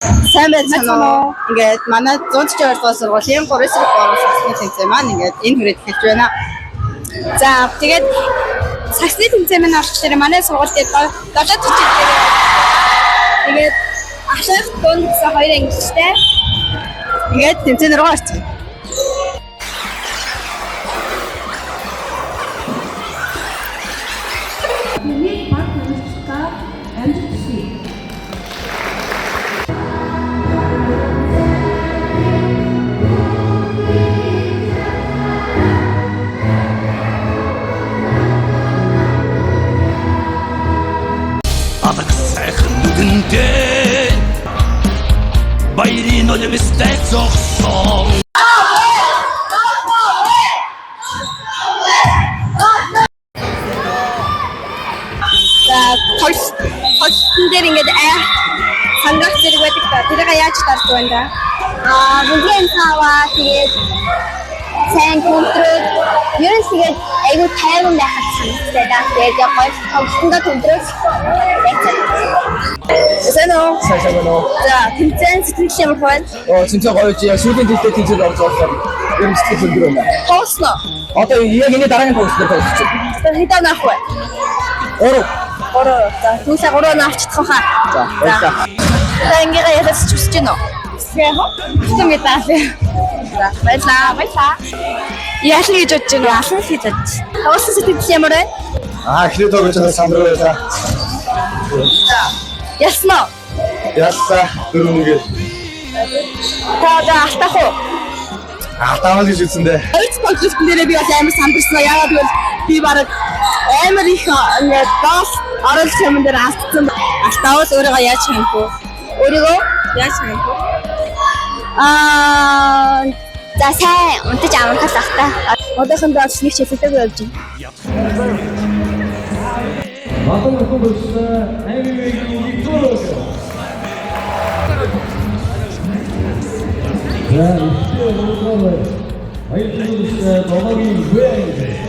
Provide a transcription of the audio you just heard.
Сайн байна. Ингээд манай 142 дугаар сургуулийн 3 сард саксны тэмцээн маань ингээд энэ хүрээд эхэлж байна. За тэгээд саксны тэмцээн маань орчлоо манай сургуульд 7 жижиг дээр. Тэгээд ашиг дунд гэсэн 2 ангилалтай. Ингээд тэмцээн рүү орчих. Баярын улмстай зогсон. За толстон дээр ингээд сангах зэрэг байдаг та. Тэрийг яаж дарж байна да? Бүгийн цааваа тэгээд сайн контрол ер нь тэгээд айгуу тайван байхад санагддаг да. Тэгээд гоё толстондоо контрол Сайн уу? Сайн уу. За тэмцээн сэтгэл ямар байна? Тэмцээн гоё чи сүүлийн дэлхийд тэмцээд орж байгаа. Ер нь сэтгэл өндөр байна. Тоосно. Одоо яг энэ дараагийн тоосноо тооцчих. Хэдэн авах вэ? 3. За түүсээ 3 авчихсан хаа. За баярлалаа. За ингээ ялаас ч хүсэж байна уу? яах вэ? Юм даа. За баярлаа. Яалаа гэж бодож байна уу? Яалаа гэж бодож. Тоосон сэтгэл ямар байна? Эхлээд тоглож байгаа сандруу байлаа. Яснаа. Ясаа дөрөвнөөр. Та алтах уу? Атаавал гэж үзсэндээ. Ойц тоглолтын дээр би бас амар сандарсан. Яагаад гэвэл би бараг амар их ингээд гол оролт юм дээр алдсан. Алтаавал өөрийгөө яаж хянах вэ? Өөрийгөө яаж хянах вэ? За сайн унтаж амархал ах та. Одоохондоо ч нэг чөлөөтэй явж байна. Батан хөлс аймгийн Викторос. За, ихтэй болгоо. Аймгийн номогийн вэ.